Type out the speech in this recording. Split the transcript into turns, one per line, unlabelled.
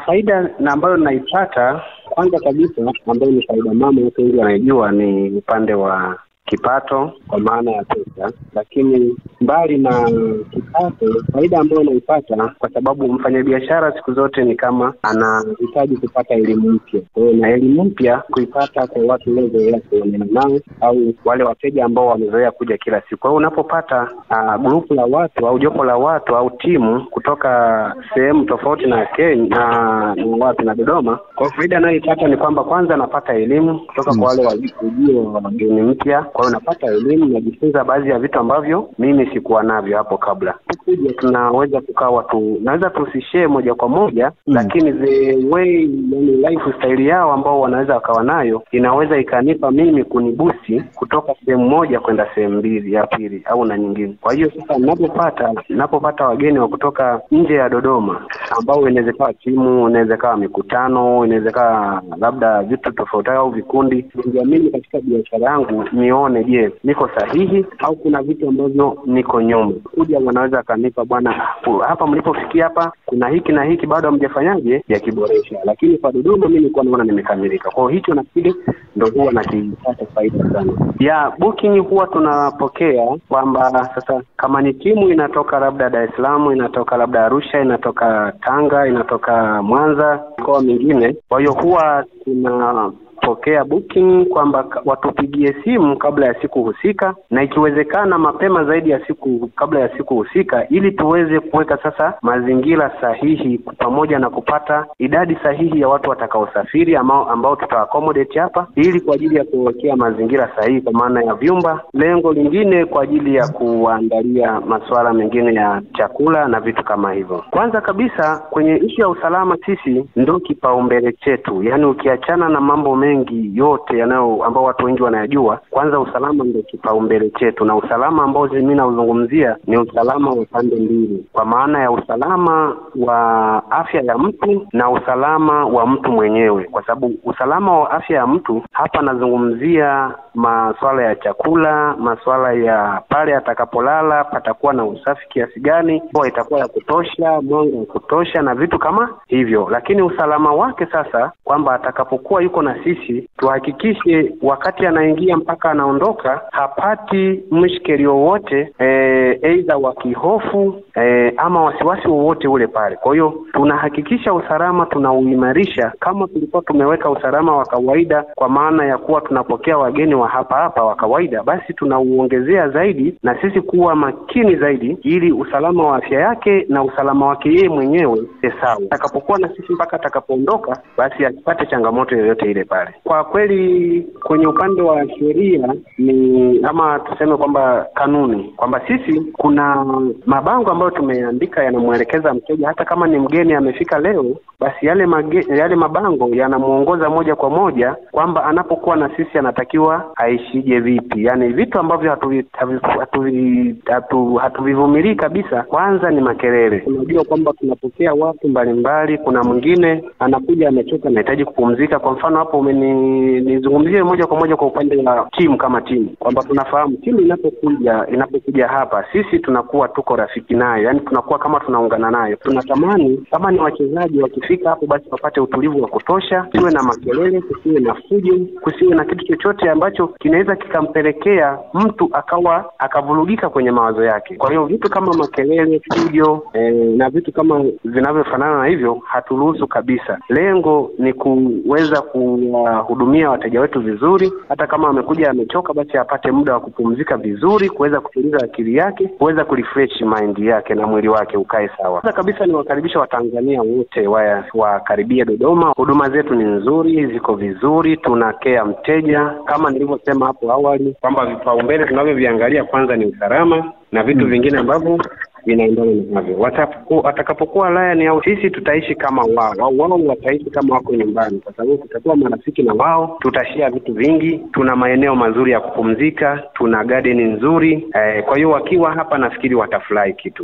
Faida na ambayo naipata kwanza kabisa, ambayo ni faida mama watu wengi wanaijua, ni upande wa kipato kwa maana ya pesa. Lakini mbali na kipato, faida ambayo naipata kwa sababu mfanyabiashara siku zote ni kama anahitaji kupata elimu mpya. Na elimu mpya kuipata kwa watu waliozoea kuonana nao au wale wateja ambao wamezoea kuja kila siku. Kwa hiyo unapopata grupu la watu au jopo la watu au timu kutoka sehemu tofauti na Kenya na watu na Dodoma, kwa faida nayoipata ni kwamba kwanza napata elimu kutoka kwa wale wageni mpya. Kwa hiyo napata elimu, najifunza baadhi ya vitu ambavyo mimi sikuwa navyo hapo kabla. Kuja tunaweza kukaa watu, naweza tusishare moja kwa moja, lakini the way, yani lifestyle yao ambao wanaweza wakawa nayo inaweza ikanipa mimi kunibusi kutoka sehemu moja kwenda sehemu mbili ya pili au na nyingine. Kwa hiyo sasa ninapopata wageni wa kutoka nje ya Dodoma ambao inaweza kuwa timu, inaweza kuwa mikutano, inaweza kuwa labda vitu tofauti au vikundi, ndio mimi katika biashara yangu nione je, niko sahihi au kuna vitu ambavyo niko nyuma. Kuja wanaweza kanipa, bwana, hapa mlipofikia hapa kuna hiki na hiki bado hamjafanyaje ya kiboresha. Lakini kwa Dodoma mimi nilikuwa naona nimekamilika. Kwa hiyo hicho nafikiri ndio huwa nakipata faida sana. Ya booking huwa tunapokea kwamba sasa kama ni timu inatoka labda Dar es Salaam, inatoka labda Arusha, inatoka Tanga, inatoka Mwanza, mikoa mingine. Kwa hiyo huwa tunapokea booking kwamba watupigie simu kabla ya siku husika, na ikiwezekana mapema zaidi ya siku kabla ya siku husika, ili tuweze kuweka sasa mazingira sahihi pamoja na kupata idadi sahihi ya watu watakaosafiri ambao tutaaccommodate hapa, ili kwa ajili ya kuwekea mazingira sahihi kwa maana ya vyumba. Lengo lingine kwa ajili ya kuandalia masuala mengine ya chakula na vitu kama hivyo. Kwanza kabisa kwenye issue ya usalama, sisi ndio kipaumbele chetu. Yaani ukiachana na mambo mengi yote ambao watu wengi wanayajua, kwanza usalama ndio kipaumbele chetu. Na usalama ambao mimi nauzungumzia ni usalama wa pande mbili, kwa maana ya usalama wa afya ya mtu na usalama wa mtu mwenyewe. Kwa sababu usalama wa afya ya mtu hapa nazungumzia masuala ya chakula, masuala ya pale atakapolala patakuwa na usafi kiasi gani, kwa itakuwa ya kutosha, mwanga wa kutosha na vitu kama hivyo. Lakini usalama wake sasa kwamba atakapokuwa yuko na sisi, tuhakikishe wakati anaingia mpaka anaondoka hapati mshikeli wowote, aidha wa kihofu ama wasiwasi wowote ule pale. Kwa hiyo tunahakikisha usalama tunauimarisha kama tulikuwa tumeweka usalama wa kawaida, kwa maana ya kuwa tunapokea wageni wa hapa wa kawaida, basi tunauongezea zaidi na sisi kuwa makini zaidi, ili usalama wa afya yake na usalama wake yeye mwenyewe sawa. Atakapokuwa na sisi mpaka atakapoondoka, basi asipate changamoto yoyote ile pale. Kwa kweli kwenye upande wa sheria ni ama tuseme kwamba kanuni, kwamba sisi kuna mabango ambayo tumeandika yanamuelekeza mteja, hata kama ni mgeni amefika leo, basi yale mabango yanamuongoza moja kwa moja kwamba anapokuwa na sisi anatakiwa aishije vipi. Yaani vitu ambavyo hatuvivumilii kabisa. Kwanza ni makelele. Unajua kwamba tunapokea watu mbalimbali, kuna mwingine anakuja amechoka, anahitaji kupumzika. Kwa mfano hapo nizungumzie moja kwa moja kwa upande wa timu kama timu, kwamba tunafahamu timu inapokuja hapa sisi tunakuwa tuko rafiki nayo, yani tunakuwa kama tunaungana nayo. Tunatamani kama ni wachezaji wakifika hapo basi wapate utulivu wa kutosha, kusiwe na makelele, kusiwe na fujo, kusiwe na kitu chochote ambacho kinaweza kikampelekea mtu akavurugika kwenye mawazo yake. Kwa hiyo vitu kama makelele, fujo na vitu kama vinavyofanana na hivyo haturuhusu kabisa. Lengo ni kuweza kuwahudumia wateja wetu vizuri, hata kama amekuja amechoka basi apate muda wa kupumzika vizuri, kuweza kutuliza akili yake, kuweza kurefresh mind yake na mwili wake ukae sawa. Kwanza kabisa ni wakaribisha Watanzania wote wakaribia Dodoma. Huduma zetu ni nzuri, ziko vizuri, tunakea mteja kama nilivyosema hapo awali kwamba vipaumbele tunavyoviangalia kwanza ni usalama na vitu vingine ambavyo vinaendana na hivyo. Watakapokuwa Lion au sisi tutaishi kama wao wataishi kama wako nyumbani, kwa sababu tutakuwa marafiki na wao, tutashare vitu vingi, tuna maeneo mazuri ya kupumzika, tuna garden nzuri. Kwa hiyo wakiwa hapa nafikiri watafurahi kitu.